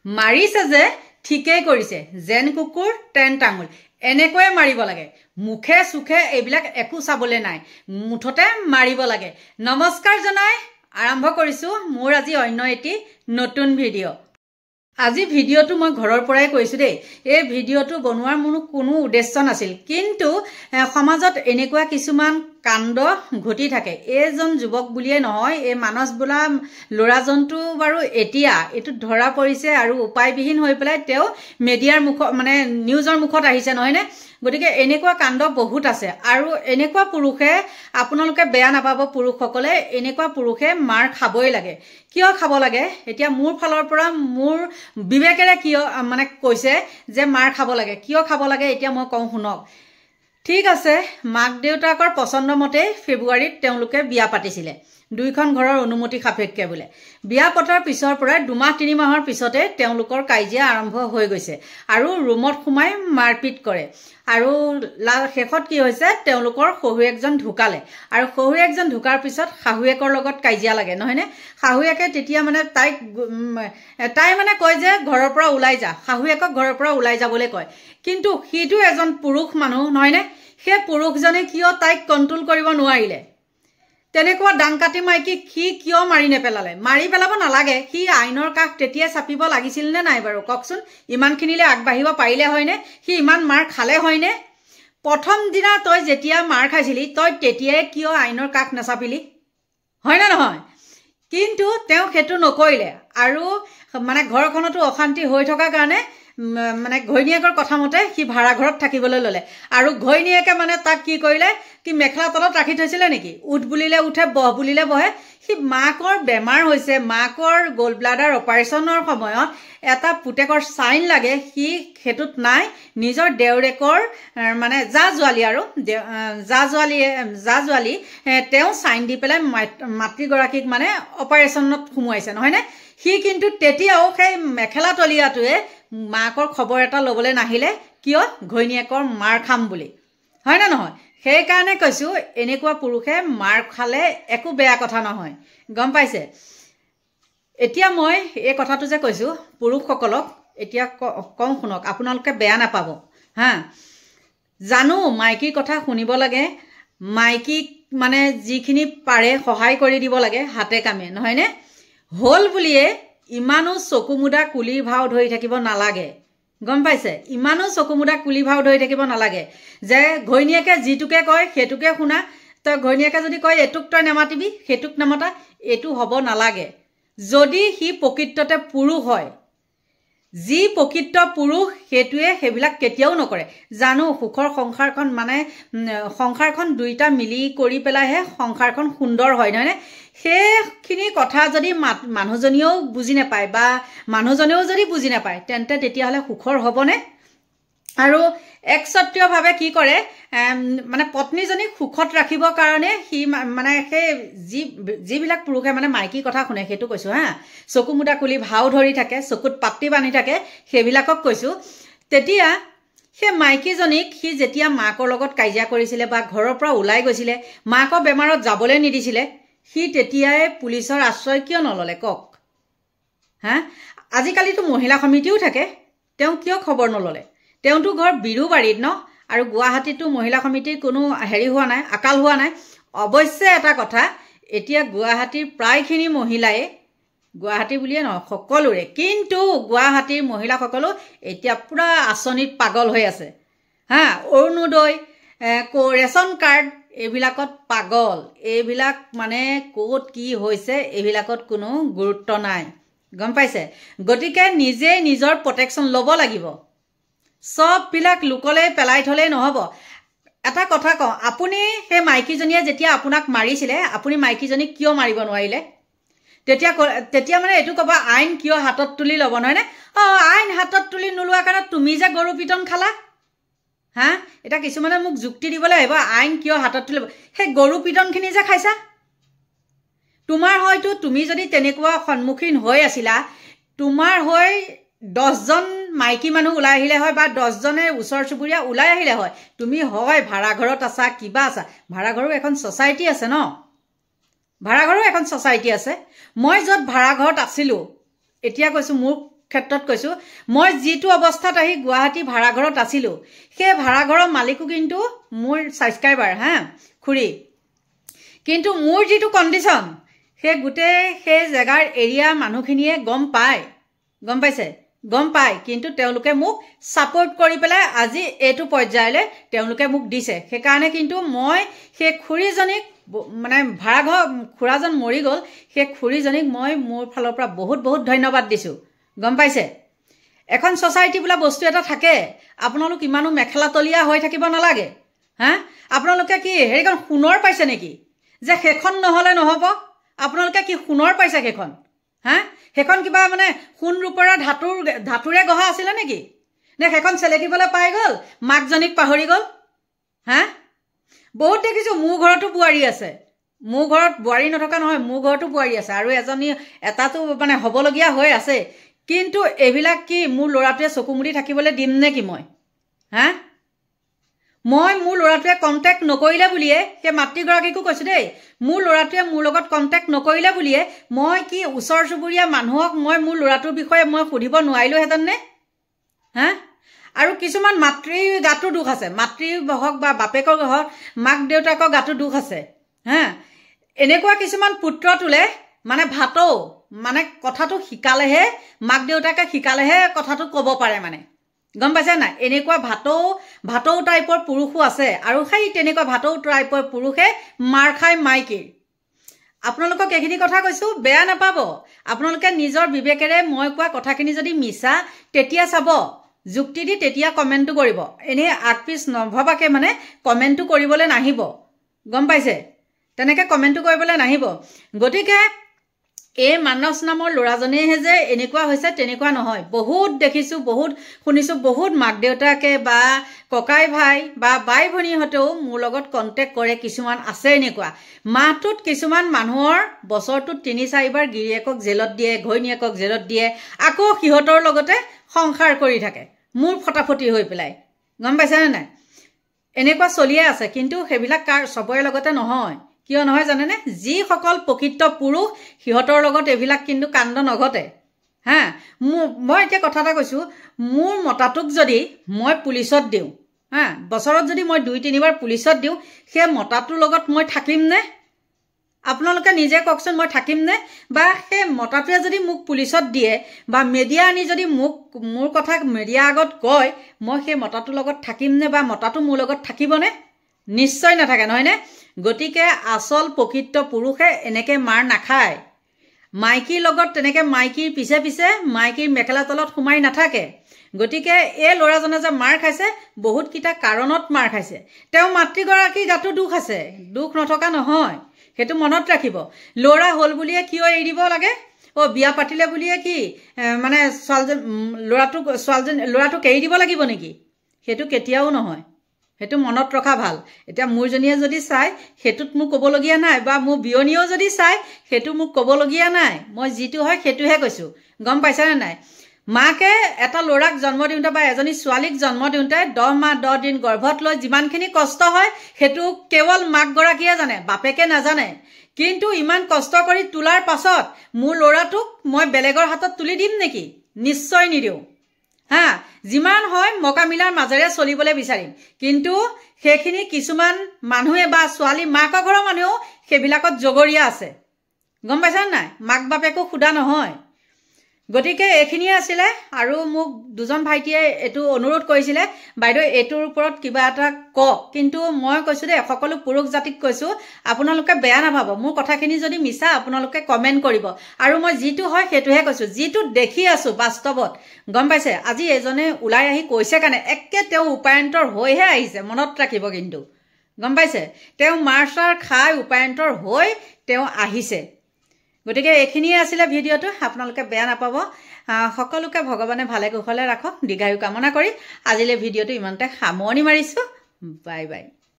মাৰিছে যে ঠিকেই কৰিছে যেন কুকুৰ তেন টাঙুল এনেকৈয়ে মাৰিব লাগে মুখে সুখে এইবিলাক একো চাবলে নাই মুঠতে মাৰিব লাগে নমস্কাৰ জনাই আৰম্ভ কৰিছো মোৰ আজি অন্য এটি নতুন ভিডিঅ' আজি ভিডিঅ'টো মই ঘৰৰ পৰাই কৈছো দেই এই ভিডিঅ'টো বনোৱাৰ মোৰ কোনো উদ্দেশ্য নাছিল কিন্তু সমাজত এনেকুৱা কিছুমান কাণ্ড ঘটি থাকে এইজন যুৱক বুলিয়ে নহয় এই মানস বোলা ল'ৰাজনটো বাৰু এতিয়া এটো ধৰা পৰিছে আৰু উপায়বিহীন হৈ পেলাই তেওঁ মিডিয়াৰ মুখ মানে নিউজৰ মুখত আহিছে নহয়নে গতিকে এনেকুৱা কাণ্ড বহুত আছে আৰু এনেকুৱা পুৰুষে আপোনালোকে বেয়া নাপাব পুৰুষসকলে এনেকুৱা পুৰুষে মাৰ খাবই লাগে কিয় খাব লাগে এতিয়া মোৰ ফালৰ পৰা মোৰ বিবেকেৰে কিয় মানে কৈছে যে মাৰ খাব লাগে কিয় খাব লাগে এতিয়া মই কওঁ শুনক ঠিক আছে মাক দেউতাকৰ পছন্দ মতে ফেব্ৰুৱাৰীত তেওঁলোকে বিয়া পাতিছিলে দুইখন ঘৰৰ অনুমতি সাপেক্ষে বোলে বিয়া পতাৰ পিছৰ পৰা 2 মাহ 3 মাহৰ পিছতে তেওঁলোকৰ কাজিয়া আৰম্ভ হৈ গৈছে আৰু ৰুমত সোমাই মাৰপিট কৰে আৰু শেষত কি হৈছে তেওঁলোকৰ শহুৱেকজন ঢুকালে আৰু শহুৱেকজন ঢুকাৰ পিছত শাহুৱেকৰ লগত কাজিয়া লাগে নহয়নে শাহুৱেকে তেতিয়া মানে তাই মানে কয় যে ঘৰৰ পৰা ওলাই যা শাহুৱেকক ঘৰৰ পৰা ওলাই যাবলৈ কয় কিন্তু হিটো এজন পুৰুষ মানুহ নহয়নে সেই পুৰুষজনে কিয় তাইক কন্ট্ৰোল কৰিব নোৱাৰিলে তেনেকুৱা ডাংকাটি মাইকি কি কিয় মাৰি নেপেলালে মাৰি পেলাব নালাগে কি আইনৰ কাষ তেতিয়া চাপিব লাগিছিল নে নাই বাৰু ককচোন ইমানখিনিলে আগবাঢ়িব পাৰিলে হয়নে কি ইমান মাৰ খালে হয়নে প্ৰথম দিনা তই যেতিয়া মাৰ খাইছিলি তই তেতিয়াই কিয় আইনৰ কাষ নাচাপিলি হয় না নহয় কিন্তু তেওঁ হেতু নকৰিলে আৰু মানে ঘৰখনতো অশান্তি হৈ থকা কাৰণে মানে ঘৈণীয়েকৰ কথা মতে কি ভাড়া ঘৰত থাকিবলৈ ললে আৰু ঘৈণীয়েকে মানে তাক কি কৰিলে কি মেখলা তলত ৰাখি থৈছিলে নেকি উঠ বুলিলে উঠে বহ বুলিলে বহে কি মাকৰ বেমাৰ হৈছে মাকৰ গোল ব্লাডাৰ অপাৰেচনৰ সময়ত এটা পুতেকৰ সাইন লাগে কি হেতুত নাই নিজৰ দেউৰেকৰ মানে জাজোৱালি আৰু জাজোৱালি তেওঁ সাইন দি পেলাই মাতৃগৰাকীক মানে অপাৰেচনত সোমুৱাইছে নহয়নে সি কিন্তু তেতিয়াও সেই মেখেলা তলিয়াটোৱে মাকৰ খবৰ এটা ল'বলৈ নাহিলে কিয় ঘৈণীয়েকৰ মাৰ খাম বুলি হয় না নহয় সেই কাৰণে কৈছো এনেকুৱা পুৰুষে মাৰ খালে একো বেয়া কথা নহয় গম পাইছে এতিয়া মই এই কথাটো যে কৈছো পুৰুষসকলক এতিয়া কম শুনক আপোনালোকে বেয়া নাপাব হা জানো মাইকীৰ কথা শুনিব লাগে মাইকীক মানে যিখিনি পাৰে সহায় কৰি দিব লাগে হাতে কামে নহয়নে হল বুলিয়ে ইমানো চকুমুদা কুলিৰ ভাও ধৰি থাকিব নালাগে গম পাইছে ইমানো চকুমুদা কুলি ভাও ধৰি থাকিব নালাগে যে ঘৈণীয়েকে যিটোকে কয় সেতুকে শুনা তই ঘৈণীয়েকে যদি কয় এটুক তই নামাতিবি সেতুক নামাতা এটু হ'ব নালাগে যদি হি প্ৰকৃততে পুৰুষ হয় যি প্ৰকৃত পুৰুষ হেতুৱে হেবিলাক কেতিয়াও নকৰে জানো সুখৰ সংসাৰখন মানে সংসাৰখন দুইটা মিলি কৰি পেলাইহে সংসাৰখন সুন্দৰ হয় নহয়নে সেইখিনি কথা যদি মানুহজনীও বুজি নাপায় বা মানুহজনেও যদি বুজি নাপায় তেন্তে তেতিয়াহ'লে সুখৰ হ'বনে আৰু একচত্ৰীয়ভাৱে কি কৰে মানে পত্নীজনীক সুখত ৰাখিবৰ কাৰণে সি মানে সেই যিবিলাক পুৰুষে মানে মাইকী কথা শুনে সেইটো কৈছো হা চকুমুদা কুলি ভাও ধৰি থাকে চকুত পাত্তি বান্ধি থাকে সেইবিলাকক কৈছো তেতিয়া সেই মাইকীজনীক সি যেতিয়া মাকৰ লগত কাজিয়া কৰিছিলে বা ঘৰৰ পৰা ওলাই গৈছিলে মাকৰ বেমাৰত যাবলৈ নিদিছিলে সি তেতিয়াই পুলিচৰ আশ্ৰয় কিয় নললে কক হা আজিকালিতো মহিলা সমিতিও থাকে তেওঁ কিয় খবৰ নললে তেওঁটো ঘৰ বিৰুবাৰীত ন আৰু গুৱাহাটীতো মহিলা সমিতিৰ কোনো হেৰি হোৱা নাই আকাল হোৱা নাই অৱশ্যে এটা কথা এতিয়া গুৱাহাটীৰ প্ৰায়খিনি মহিলাই গুৱাহাটী বুলিয়ে নহয় সকলোৰে কিন্তু গুৱাহাটীৰ মহিলাসকলো এতিয়া পুৰা আঁচনিত পাগল হৈ আছে হা অৰুণোদয় ৰেচন কাৰ্ড এইবিলাকত পাগল এইবিলাক মানে ক'ত কি হৈছে এইবিলাকত কোনো গুৰুত্ব নাই গম পাইছে গতিকে নিজে নিজৰ প্ৰটেকশ্যন ল'ব লাগিব সববিলাক লোকলে পেলাই থলে নহব এটা কথা কওঁ আপুনি সেই মাইকীজনীয়ে যেতিয়া আপোনাক মাৰিছিলে আপুনি মাইকীজনীক কিয় মাৰিব নোৱাৰিলে তেতিয়া মানে এটো কবা আইন কিয় হাতত তুলি ল'ব নহয়নে আইন হাতত তুলি নোলোৱা কাৰণে তুমি যে গৰু পিটন খালা হা এটা কিছুমানে মোক যুক্তি দিবলৈ আহিব আইন কিয় হাতত তুলিব সেই গৰু পিটনখিনি যে খাইছা তোমাৰ হয়তো তুমি যদি তেনেকুৱা সন্মুখীন হৈ আছিলা তোমাৰ হৈ 10 জন মাইকী মানুহ ওলাই আহিলে হয় বা 10 জনে ওচৰ চুবুৰীয়া ওলাই আহিলে হয় তুমি হয় ভাড়া ঘৰত আছা কিবা আছা ভাড়া ঘৰো এখন সোসাইটি আছে ন ভাড়া ঘৰো এখন সোসাইটি আছে মই যত ভাড়া ঘৰত আছিলো এতিয়া কৈছো মোৰ ক্ষেত্ৰত কৈছোঁ মই যিটো অৱস্থাত আহি গুৱাহাটী ভাড়াঘৰত আছিলোঁ সেই ভাড়াঘৰৰ মালিকো কিন্তু মোৰ ছাবস্ক্ৰাইবাৰ হা খুৰী কিন্তু মোৰ যিটো কণ্ডিশ্যন সেই গোটেই সেই জেগাৰ এৰিয়া মানুহখিনিয়ে গম পাইছে গম পায় কিন্তু তেওঁলোকে মোক ছাপোৰ্ট কৰি পেলাই আজি এইটো পৰ্যায়লৈ তেওঁলোকে মোক দিছে সেইকাৰণে কিন্তু মই সেই খুৰীজনীক মানে ভাড়াঘৰ খুৰাজন মৰি গ'ল সেই খুৰীজনীক মই মোৰ ফালৰ পৰা বহুত বহুত ধন্যবাদ দিছোঁ গম পাইছে এখন ছ'চাইটি বোলা বস্তু এটা থাকে আপোনালোক ইমানো মেখেলা তলীয়া হৈ থাকিব নালাগে হা আপোনালোকে কি হেৰিখন সোণৰ পাইছে নেকি যে সেইখন নহ'লে নহ'ব আপোনালোকে কি সোণৰ পাইছে সেইখন হা সেইখন কিবা মানে সোণ ৰূপৰ ধাতুৰে গঢ়া আছিলে নেকি নে সেইখন চেলেকিবলৈ পাই গ'ল মাকজনীক পাহৰি গ'ল হা বহুত দেখিছোঁ মোৰ ঘৰতো বোৱাৰী আছে মোৰ ঘৰত বোৱাৰী নথকা নহয় মোৰ ঘৰতো বোৱাৰী আছে আৰু এটাতো মানে হ'বলগীয়া হৈ আছে কিন্তু এইবিলাক কি মোৰ ল'ৰাটোৱে চকু মুদি থাকিবলৈ দিম নে কি মই হা মই মোৰ ল'ৰাটোৱে কণ্টেক্ট নকৰিলে বুলিয়ে সেই মাতৃগৰাকীকো কৈছোঁ দেই মোৰ ল'ৰাটোৱে মোৰ লগত কণ্টেক্ট নকৰিলে বুলিয়ে মই কি ওচৰ চুবুৰীয়া মানুহক মই মোৰ ল'ৰাটোৰ বিষয়ে মই সুধিব নোৱাৰিলোহেঁতেন নে হা আৰু কিছুমান মাতৃৰ গাতো দুখ আছে মাতৃ হওক বা বাপেকৰ হওক মাক দেউতাকৰ গাতো দুখ আছে হা এনেকুৱা কিছুমান পুত্ৰ তোলে মানে ভাতৌ মানে কথাটো শিকালেহে মাক দেউতাকে শিকালেহে কথাটো ক'ব পাৰে মানে গম পাইছে নাই এনেকুৱা ভাতৌ টাইপৰ পুৰুষো আছে আৰু সেই তেনেকুৱা ভাতৌ টাইপৰ পুৰুষে মাৰ খায় মাইকীৰ আপোনালোকক এইখিনি কথা কৈছোঁ বেয়া নাপাব আপোনালোকে নিজৰ বিবেকেৰে মই কোৱা কথাখিনি যদি মিছা তেতিয়া চাব যুক্তি দি তেতিয়া কমেণ্টটো কৰিব এনেই আগপিছ নভবাকে মানে কমেণ্টটো কৰিবলৈ নাহিব গম পাইছে তেনেকৈ কমেণ্টটো কৰিবলৈ নাহিব গতিকে এই মানস নামৰ ল'ৰাজনেহে যে এনেকুৱা হৈছে তেনেকুৱা নহয় বহুত দেখিছোঁ বহুত শুনিছোঁ বহুত মাক দেউতাকে বা ককাই ভাই বা বাই ভনীহঁতেও মোৰ লগত কণ্টেক্ট কৰে কিছুমান আছে এনেকুৱা মাহটোত কিছুমান মানুহৰ বছৰটোত ৩-৪বাৰ গিৰিয়েকক জেলত দিয়ে ঘৈণীয়েকক জেলত দিয়ে আকৌ সিহঁতৰ লগতে সংসাৰ কৰি থাকে মোৰ ফটাফটি হৈ পেলাই গম পাইছেনে নাই এনেকুৱা চলিয়ে আছে কিন্তু সেইবিলাক চবৰে লগতে নহয় কিয় নহয় জানেনে যিসকল প্ৰকৃত পুৰুষ সিহঁতৰ লগত এইবিলাক কিন্তু কাণ্ড নঘটে হা মই এতিয়া কথা এটা কৈছোঁ মোৰ মতাটোক যদি মই পুলিচত দিওঁ হা বছৰত যদি মই 2-3বাৰ পুলিচত দিওঁ সেই মতাটোৰ লগত মই থাকিমনে আপোনালোকে নিজে কওকচোন মই থাকিমনে বা সেই মতাটোৱে যদি মোক পুলিচত দিয়ে বা মিডিয়া আনি যদি মোৰ কথা মিডিয়া আগত কয় মই সেই মতাটোৰ লগত থাকিমনে বা মতাটো মোৰ লগত থাকিবনে নিশ্চয় নাথাকে নহয়নে গতিকে আচল প্ৰকৃত পুৰুষে এনেকৈ মাৰ নাখায় মাইকীৰ লগত তেনেকৈ মাইকীৰ পিছে পিছে মাইকীৰ মেখেলা তলত সোমাই নাথাকে গতিকে এই ল'ৰাজনে যে মাৰ খাইছে বহুতকেইটা কাৰণত মাৰ খাইছে তেওঁ মাতৃগৰাকীৰ গাতো দুখ আছে দুখ নথকা নহয় সেইটো মনত ৰাখিব ল'ৰা হ'ল বুলিয়ে কিয় এৰি দিব লাগে বিয়া পাতিলে বুলিয়ে কি মানে ল'ৰাটোক এৰি দিব লাগিব নেকি সেইটো কেতিয়াও নহয় সেইটো মনত ৰখা ভাল এতিয়া মোৰজনীয়ে যদি চাই সেইটোত মোক ক'বলগীয়া নাই বা মোৰ বিয়নীয়েও যদি চাই সেইটো মোক ক'বলগীয়া নাই মই যিটো হয় সেইটোহে কৈছোঁ গম পাইছানে নাই মাকে এটা ল'ৰাক জন্ম দিওঁতে বা এজনী ছোৱালীক জন্ম দিওঁতে 10 মাহ 10 দিন গৰ্ভত লৈ যিমানখিনি কষ্ট হয় সেইটো কেৱল মাকগৰাকীয়ে জানে বাপেকে নাজানে কিন্তু ইমান কষ্ট কৰি তোলাৰ পাছত মোৰ ল'ৰাটোক মই বেলেগৰ হাতত তুলি দিম নেকি নিশ্চয় নিদিওঁ হা যিমান হয় মকামিলাৰ মাজেৰে চলিবলৈ বিচাৰিম কিন্তু সেইখিনি কিছুমান মানুহে বা ছোৱালী মাকৰ ঘৰৰ মানুহেও সেইবিলাকত জগৰীয়া আছে গম পাইছানে নাই মাক বাপেকো সোধা নহয় গতিকে এইখিনিয়ে আছিলে আৰু মোক দুজন ভাইটিয়ে এইটো অনুৰোধ কৰিছিলে বাইদেউ এইটোৰ ওপৰত কিবা এটা কওক কিন্তু মই কৈছোঁ দেই সকলো পুৰুষ জাতিক কৈছোঁ আপোনালোকে বেয়া নাভাব মোৰ কথাখিনি যদি মিছা আপোনালোকে কমেণ্ট কৰিব আৰু মই যিটো হয় সেইটোহে কৈছোঁ যিটো দেখি আছোঁ বাস্তৱত গম পাইছে আজি এজনে ওলাই আহি কৈছে কাৰণে একে তেওঁ উপায়ন্তৰ হৈহে আহিছে মনত ৰাখিব কিন্তু গম পাইছে তেওঁ মাৰ্চাৰ খাই উপায়ন্তৰ হৈ তেওঁ আহিছে গতিকে এইখিনিয়ে আছিলে ভিডিঅ'টো আপোনালোকে বেয়া নাপাব সকলোকে ভগৱানে ভালে কুশলে ৰাখক দীৰ্ঘায়ু কামনা কৰি আজিলৈ ভিডিঅ'টো ইমানতে সামৰণি মাৰিছোঁ বাই বাই